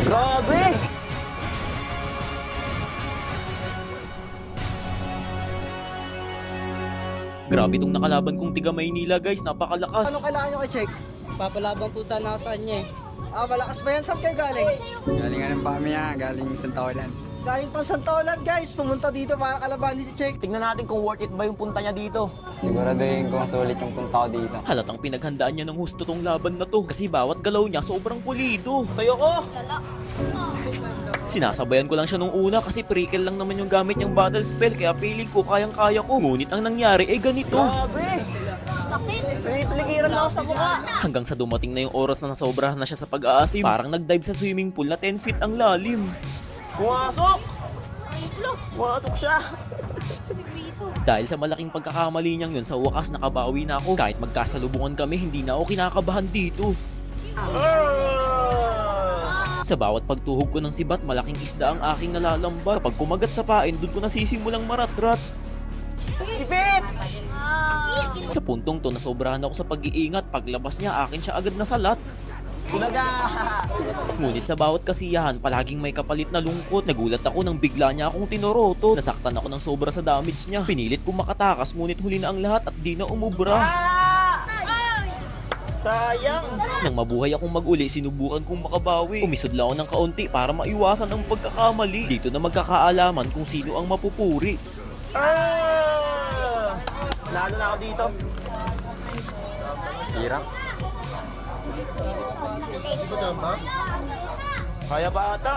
Grabe! Grabe tong nakalaban kong tiga Maynila guys, napakalakas. Anong kailangan nyo kay Check? Papalaban po sana ako sa kanya eh. Malakas ba yan? Saan kayo galing? Galing nga ng pamilya, galing Santolan. Galing pang Santolan guys, pumunta dito para kalabanin ni Check. Tingnan natin kung worth it ba yung punta niya dito. Siguraduhin kung sulit yung punta ko dito. Halatang pinaghandaan niya ng husto tong laban na to kasi bawat galaw niya sobrang pulido. Tayo ko! Sinasabayan ko lang siya nung una kasi prequel lang naman yung gamit niyang battle spell kaya feeling ko kayang-kaya ko. Ngunit ang nangyari ay ganito. Grabe! Pinitiligiran na ako sa mukha. Hanggang sa dumating na yung oras na nasobrahan na siya sa pag-aasim, parang nag-dive sa swimming pool na 10 feet ang lalim. Pumasok! Pumasok siya! Dahil sa malaking pagkakamali niyang yun, sa wakas nakabawi na ako. Kahit magkasalubungan kami, hindi na ako kinakabahan dito. Sa bawat pagtuhog ko ng sibat, malaking isda ang aking nalalambat. Kapag kumagat sa pain, doon ko nasisimulang maratrat. Ipit! Sa puntong to, nasobrahan ako sa pag-iingat. Paglabas niya, akin siya agad nasalat. Bulaga! Ngunit sa bawat kasiyahan, palaging may kapalit na lungkot. Nagulat ako nang bigla niya akong tinoroto. Nasaktan ako ng sobra sa damage niya. Pinilit kong makatakas, ngunit huli na ang lahat at di na umubra. Sayang! Nang mabuhay akong mag-uli, sinubukan kong makabawi. Umisod lang ako ng kaunti para maiwasan ang pagkakamali. Dito na magkakaalaman kung sino ang mapupuri. Nalo na ako dito. Hirap. Kaya ba ata?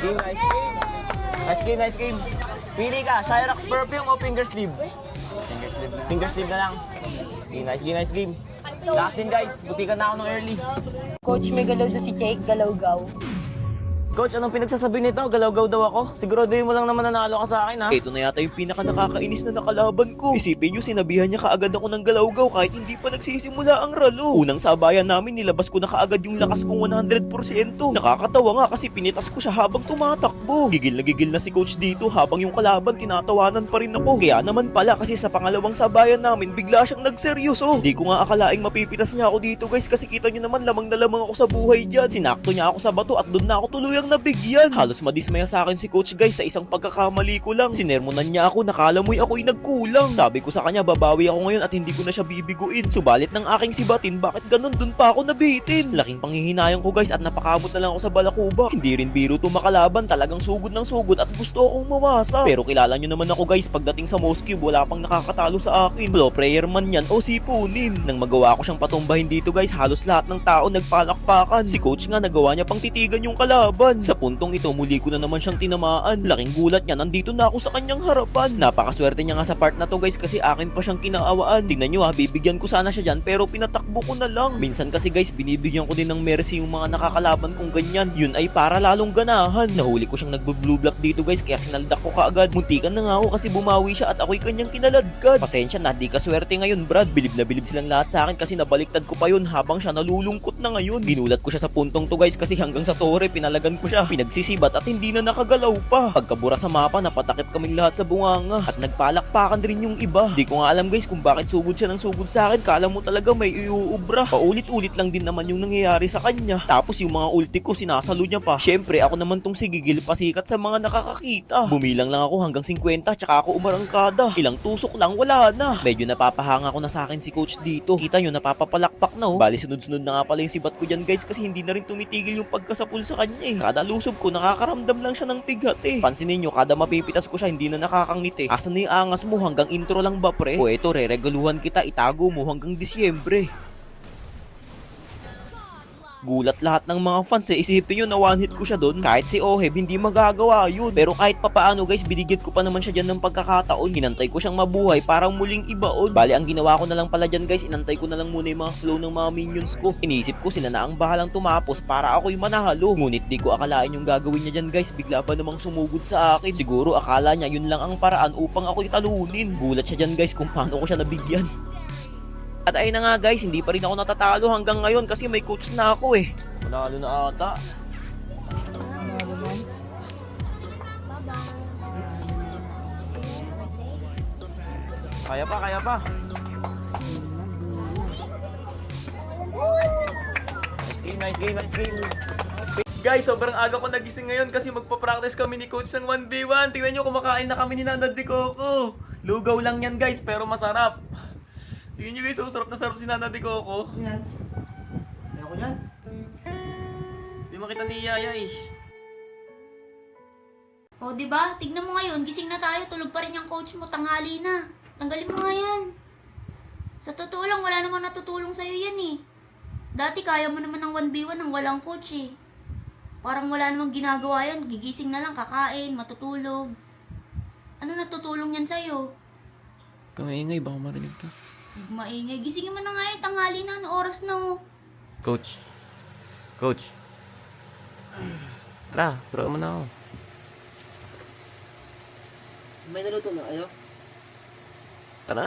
Game, nice game. Nice game, nice game. Pili ka, Shyrox perfume o finger sleeve? Finger sleeve na lang. Nice game, nice game, nice game. Last din guys, butikan na ako ng early. Coach, may galaw doon si Jake, galaw-gaw. Coach, anong pinagsasabi nito? Galaw-gaw daw ako? Siguraduhin mo lang naman nanalo ka sa akin ha? Ito na yata yung pinaka nakakainis na nakalaban ko. Isipin nyo, sinabihan niya kaagad ako ng galaw-gaw kahit hindi pa nagsisimula ang ralo. Unang sabayan namin, nilabas ko na kaagad yung lakas kong 100%. Nakakatawa nga kasi pinitas ko siya habang tumatakbo. Gigil na si coach dito habang yung kalaban tinatawanan pa rin ako. Kaya naman pala kasi sa pangalawang sabayan namin, bigla siyang nagseryoso. Di ko nga akalaing mapipitas niya ako dito guys kasi kita nyo naman lamang na lamang ako sa buhay dyan. Sinakto niya ako sa bato at doon na ako tuluyang nabigyan. Halos madismaya sa akin si coach guys sa isang pagkakamali ko lang. Sinermonan niya ako, nakalamoy ako'y nagkulang. Sabi ko sa kanya, babawi ako ngayon at hindi ko na siya bibiguin. Subalit ng aking sibatin, bakit ganun dun pa ako nabitin? Laking panghihinayang ko guys at napakamot na lang ako sa balakuba. Hindi rin biro to makalaban, talagang sugod ng sugod at gusto akong mawasa. Pero kilala nyo naman ako guys, pagdating sa Mouse Cube, wala pang nakakatalo sa akin. Blow prayer man yan o sipunin. Nang magawa ko siyang patumbahin dito guys, halos lahat ng tao nagpalakpakan. Si coach nga nagawa niya pang titigan yung kalaban. Sa puntong ito, muli ko na naman siyang tinamaan. Laking gulat niya, nandito na ako sa kanyang harapan. Napakaswerte niya nga sa part na to guys kasi akin pa siyang kinaawaan. Tingnan nyo ha, bibigyan ko sana siya dyan pero pinatakbo ko na lang. Minsan kasi guys, binibigyan ko din ng mercy yung mga nakakalaban kong ganyan. Yun ay para lalong ganahan. Nahuli ko siyang nagbo-blue block dito guys kaya sinaldak ko kaagad. Muntikan na nga ako kasi bumawi siya at ako'y kanyang kinaladkad. Pasensya na, di ka swerte ngayon Brad. Bilib na bilib silang lahat sa akin kasi nabaliktad ko pa yun habang siya nalulungkot na ngayon. Ginulat ko siya sa puntong to guys kasi hanggang sa tore pinalagan ko siya. Pinagsisibat at hindi na nakagalaw pa. Pagkabura sa mapa, napatakip kaming lahat sa bunganga at nagpalakpakan rin yung iba. Di ko nga alam guys kung bakit sugod siya ng sugod sa akin. Kala mo talaga may iuubra. Paulit-ulit lang din naman yung nangyayari sa kanya. Tapos yung mga ulti ko sinasalo niya pa. Syempre ako naman tong si Gigil pasikat sa mga nakakakita. Bumilang lang ako hanggang 50 tsaka ako umarangkada. Ilang tusok lang wala na. Medyo napapahanga ko na sa akin si coach dito. Kita nyo napapapalakpak na oh. Bali sunod-sunod na nga pala yung sibat ko dyan guys kasi hindi na rin tumitigil yung pagkasapul sa kanya eh. Kada lusob ko nakakaramdam lang siya ng pigat eh. Pansinin nyo, kada mapipitas ko siya hindi na nakakangiti. Asan na yung angas mo? Hanggang intro lang ba pre? O eto, re-regaluhan kita, itago mo hanggang Disyembre. Gulat lahat ng mga fans eh. Isipin nyo na one hit ko siya doon. Kahit si Oheb hindi magagawa yun. Pero kahit papaano guys, binigyan ko pa naman siya dyan ng pagkakataon. Ginantay ko siyang mabuhay parang muling ibaon. Bali ang ginawa ko na lang pala dyan guys, inantay ko na lang muna yung mga flow ng mga minions ko. Iniisip ko sila na ang bahalang tumapos para ako'y manahalo. Ngunit di ko akalain yung gagawin niya dyan guys. Bigla pa namang sumugod sa akin. Siguro akala niya yun lang ang paraan upang ako'y talunin. Gulat siya dyan guys kung paano ko siya nabigyan. At ayun na nga guys, hindi pa rin ako natatalo hanggang ngayon kasi may coach na ako eh. Manalo na ata. Kaya pa, kaya pa. Nice game, nice game. Guys, sobrang aga ko nagising ngayon kasi magpa-practice kami ni coach ng 1v1. Tingnan nyo, kumakain na kami ni Nanad de Coco. Lugaw lang yan guys, pero masarap. Tingnan nyo guys, oh, sarap na sarap si Nanad de Coco. Yan. Ayoko yan. Di makita ni Yaya eh. O, di ba? Tignan mo ngayon, gising na tayo, tulog pa rin yung coach mo, tanghali na. Tanggalin mo nga yan. Sa totoo lang, wala namang natutulong sa'yo yan eh. Dati kaya mo naman ng 1v1 nang walang coach eh. Parang wala namang ginagawa yan, gigising na lang, kakain, matutulog. Ano natutulong yan sa'yo? Kamaingay, baka marinig ka. Maingay, gisingin mo na nga eh, tanghali na, ano oras na oh. Coach. Coach. Tara, turo mo na ako. May naluto na kayo? Tara.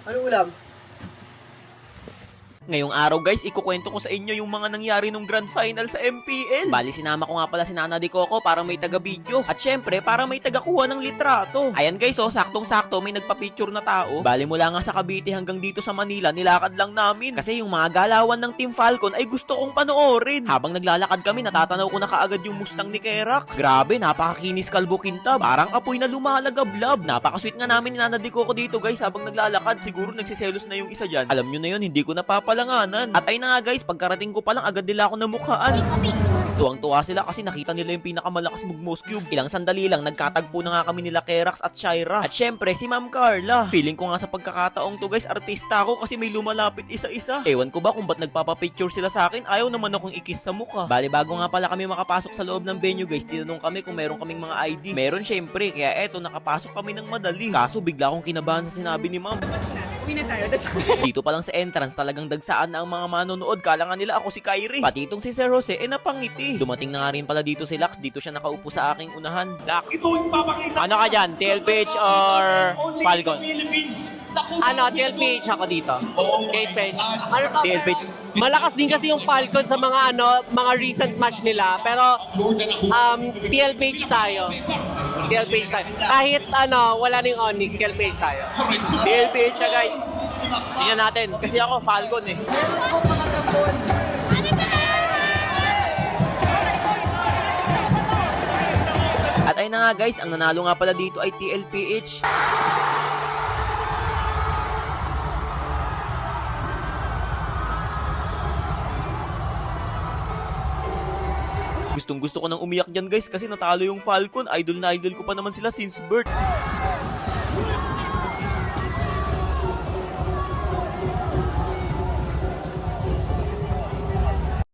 Anong ulam? Ngayong araw guys, ikukwento ko sa inyo yung mga nangyari nung grand final sa MPL. Bali, sinama ko nga pala si Nana de Coco para may taga-video. At syempre, para may taga-kuha ng litrato. Ayan guys, oh, saktong-sakto may nagpa-picture na tao. Bali, mula nga sa Cavite hanggang dito sa Manila, nilakad lang namin. Kasi yung mga galawan ng Team Falcon ay gusto kong panoorin. Habang naglalakad kami, natatanaw ko na kaagad yung Mustang ni Kerax. Grabe, napakakinis kalbo kintab. Parang apoy na lumalagablab. Napakasweet nga namin ni Nana de Coco dito guys habang naglalakad. Siguro nagsiselos na yung isa dyan. Alam nyo na yun, hindi ko napapalanganan. At ay na nga guys, pagkarating ko pa lang agad nila ako namukhaan. Tuwang-tuwa sila kasi nakita nila yung pinakamalakas Mugmos Cube. Ilang sandali lang, nagkatagpo na nga kami nila Kerax at Shira. At syempre, si Ma'am Carla. Feeling ko nga sa pagkakataong to guys, artista ako kasi may lumalapit isa-isa. Ewan ko ba kung ba't nagpapapicture sila sa akin, ayaw naman akong ikis sa mukha. Bali, bago nga pala kami makapasok sa loob ng venue guys, tinanong kami kung meron kaming mga ID. Meron syempre, kaya eto, nakapasok kami ng madali. Kaso bigla akong kinabahan sa sinabi ni Ma'am. Dito pa lang sa entrance, talagang dagsaan na ang mga manonood. Kala nga nila ako si Kyrie. Pati itong si Sir Jose, napangiti. Dumating na nga rin pala dito si Lax. Dito siya nakaupo sa aking unahan. Lax, Ano ka dyan? TLPH or Falcon? Ano, TLPH ako dito. Gate page. Ano to? TLPH. Malakas din kasi yung Falcon sa mga mga recent match nila. Pero TLPH tayo. TLPH tayo. Kahit wala ring Onyx, TLPH tayo. TLPH siya guys. Tingnan natin. Kasi ako Falcon eh. At ay na nga guys, ang nanalo nga pala dito ay TLPH. Gustong gusto ko nang umiyak dyan guys kasi natalo yung Falcon. Idol na idol ko pa naman sila since birth.